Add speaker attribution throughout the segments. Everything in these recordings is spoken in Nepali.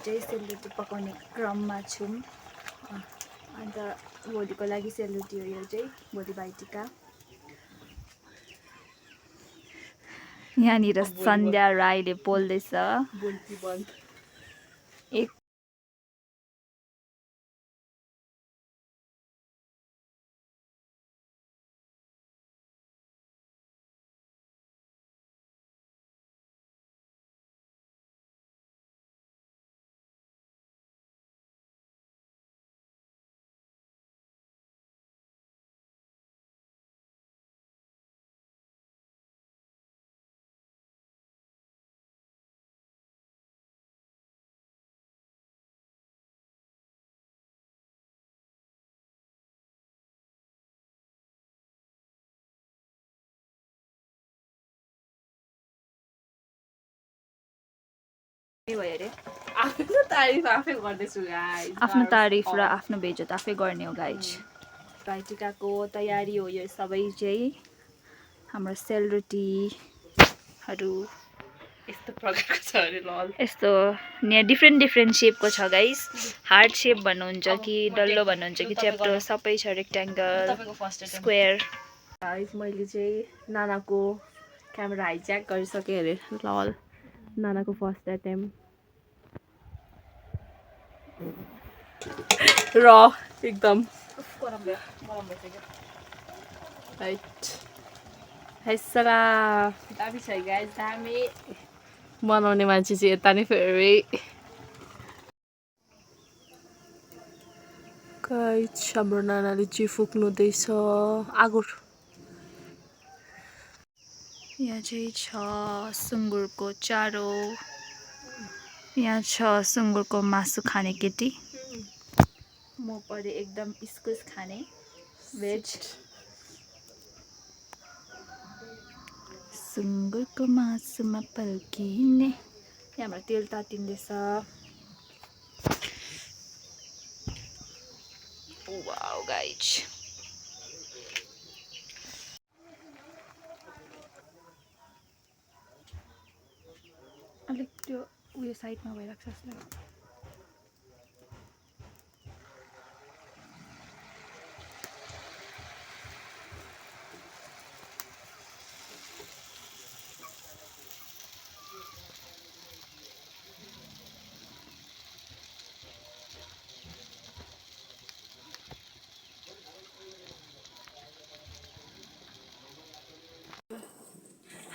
Speaker 1: चाहिँ सेलरोटी पकाउने क्रममा छौँ। अन्त भोलिको लागि सेलरोटी हो यो चाहिँ, भोलि भाइटिका। यहाँनिर सन्ध्या राईले बोल्दैछ। एक भयो अरे आफ्नो तारिफ आफै गर्दैछु गाइस। आफ्नो तारिफ र आफ्नो बेइज्जत आफै गर्ने हो गाइस। भाइटिकाको तयारी हो यो सबै चाहिँ। हाम्रो सेलरोटीहरू यस्तो प्रकारको छ अरे लल। यस्तो डिफ्रेन्ट सेपको छ गाइस। हार्ट सेप भन्नुहुन्छ कि डल्लो भन्नुहुन्छ कि च्याप्टो सबै छ, रेक्ट्याङ्गल, स्क्वायर। गाइस मैले चाहिँ नानाको क्यामेरा हाइज्याक गरिसकेँ अरे लल। नानाको फर्स्ट एटेम्प र एकदम राइट हैसला दामी छ गाइस, दामी। बनाउने मान्छे चाहिँ यता नै फेरि गाइस। हाम्रो नानाले चाहिँ फुक्नुहुँदैछ आगो। यहाँ चाहिँ छ सुँगुरको चारो। यहाँ छ सुँगुरको मासु खाने केटी। म परे एकदम इस्कुस खाने भेज। सुँगुरको मासुमा पल्किने। यहाँबाट तेल तातिँदैछ। Wow guys. अलिक त्यो उयो साइडमा भइरहेको छ जस्तो लाग्यो।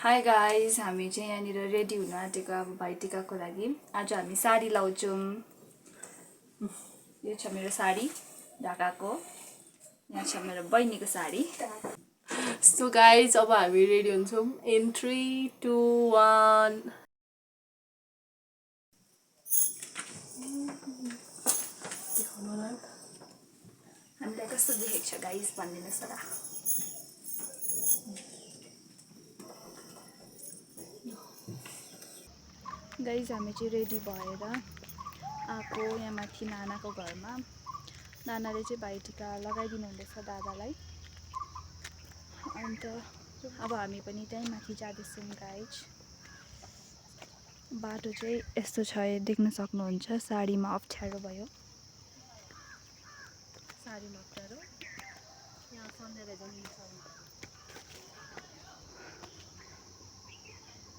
Speaker 1: हाई गाइज, हामी चाहिँ यहाँनिर रेडी हुन आँटेको अब भाइटिकाको लागि। आज हामी साडी लाउँछौँ। यो छ मेरो साडी ढाकाको। यहाँ छ मेरो बहिनीको साडी। सो गाइज अब हामी रेडी हुन्छौँ इन 3, 2, 1। हामीलाई कस्तो देखेको छ गाइज भनिदिनुहोस् होला। गाइज हामी चाहिँ रेडी भएर आएको यहाँ माथि नानाको घरमा। नानाले चाहिँ भाइटिका लगाइदिनु हुँदैछ दादालाई। अन्त अब हामी पनि त्यहीँ माथि जाँदैछौँ गाइज। बाटो चाहिँ यस्तो छ, देख्न सक्नुहुन्छ। साडीमा अप्ठ्यारो भयो। साडीमा अप्ठ्यारो। यहाँ सन्ध्याले जान्छ।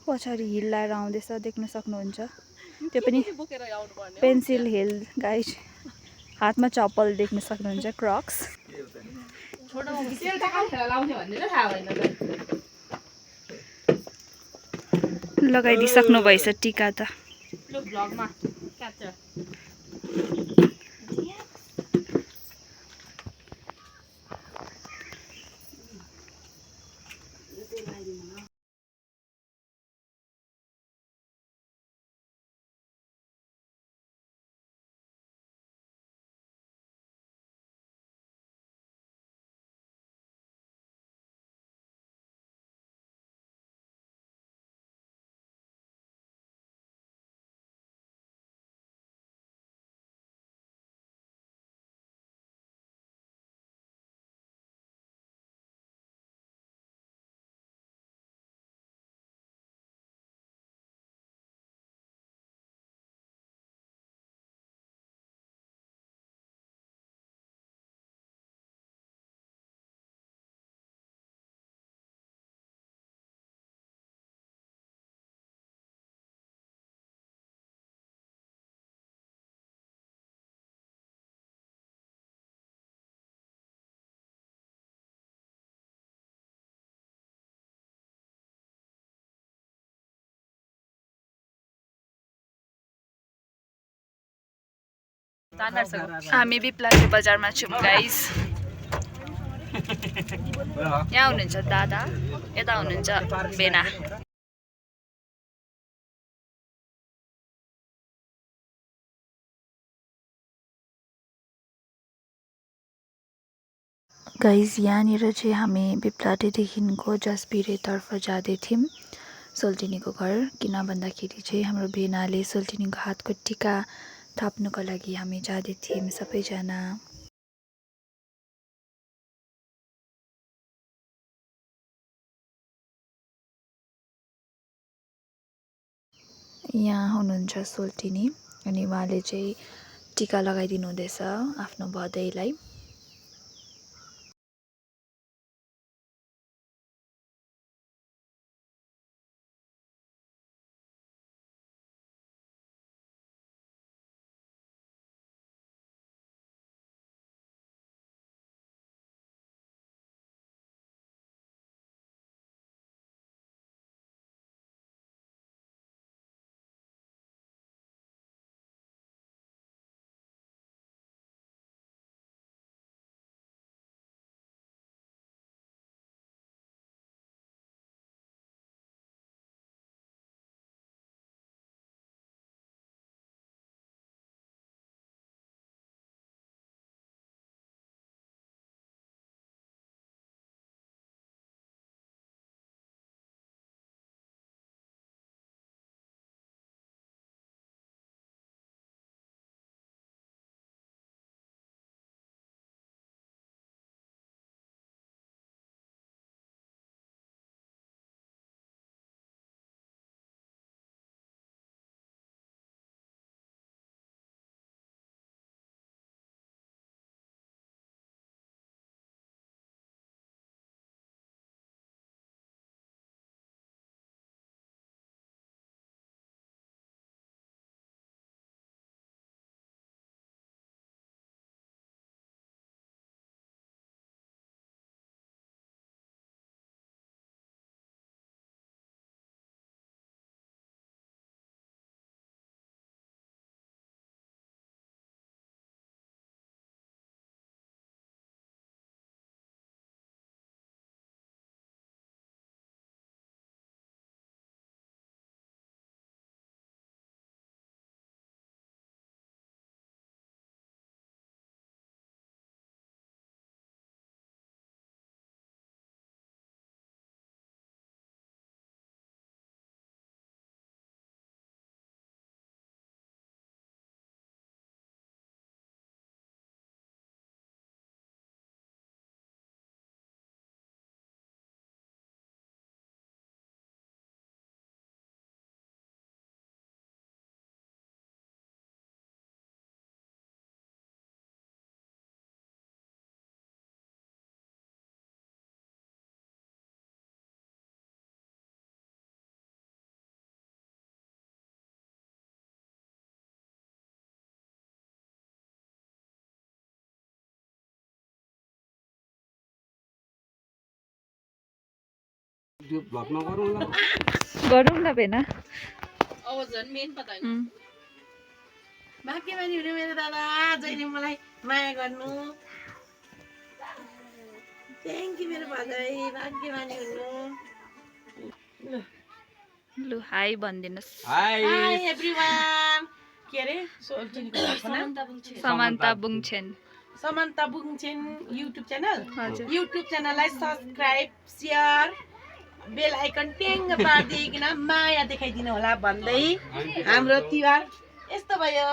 Speaker 1: पछाडि हिल लाएर आउँदैछ, देख्न सक्नुहुन्छ। त्यो पनि पेन्सिल हिल गाइज। हातमा चप्पल देख्न सक्नुहुन्छ, क्रक्स। लगाइदिइसक्नु भएछ टिका त। हामी बिप्लासे बजारमा छौँ गाइस। यहाँ हुनुहुन्छ दादा, यता हुनुहुन्छ बेना। गाइस यहाँनिर चाहिँ हामी बिप्लाटेदेखिको जसपिरेतर्फ जाँदै थियौँ सोल्टिनीको घर। किन भन्दाखेरि चाहिँ हाम्रो बेनाले सोल्टिनीको हातको टिका थाप्नुको लागि हामी जाँदै थियौँ सबैजना। यहाँ हुनुहुन्छ सोल्टिनी अनि उहाँले चाहिँ टिका लगाइदिनु हुँदैछ आफ्नो भदैलाई। गरौँ न बेना।
Speaker 2: अब झन् मेन पता हैन। भाग्यमानी हुनु मेरो दादा, जहिले मलाई माया गर्नु। थ्यांक यू मेरो भाइ, भाग्यमानी हुनु।
Speaker 1: लु हाई भन्दिनुस्।
Speaker 2: High everyone. के रे?
Speaker 1: समान्ता बुङछेन।
Speaker 2: समान्ता बुङछेन युट्युब च्यानल।
Speaker 1: हजुर।
Speaker 2: युट्युब च्यानललाई सब्स्क्राइब, शेयर, बेल आइकन टेङ्ग पार्दिकिन माया देखाइदिनु होला भन्दै हाम्रो तिहार यस्तो भयो।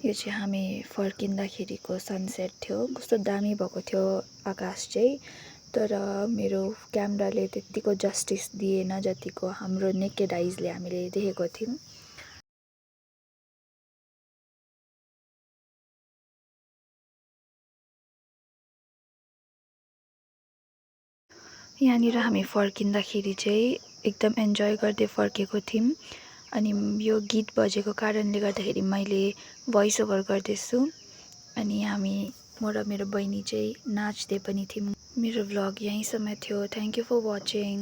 Speaker 1: यो चाहिँ हामी फर्किँदाखेरिको सनसेट थियो। कस्तो दामी भएको थियो आकाश चाहिँ, तर मेरो क्यामेराले त्यतिको जस्टिस दिएन जतिको हाम्रो नेकेड आइजले हामीले देखेको थियौँ। यहाँनिर हामी फर्किँदाखेरि चाहिँ एकदम इन्जोय गर्दै फर्केको थियौँ। अनि यो गीत बजेको कारणले गर्दाखेरि मैले भोइस ओभर गर्दैछु। अनि म र मेरो बहिनी चाहिँ नाच्दै पनि थियौँ। मेरो भ्लग यहीँसम्म थियो। Thank you for watching.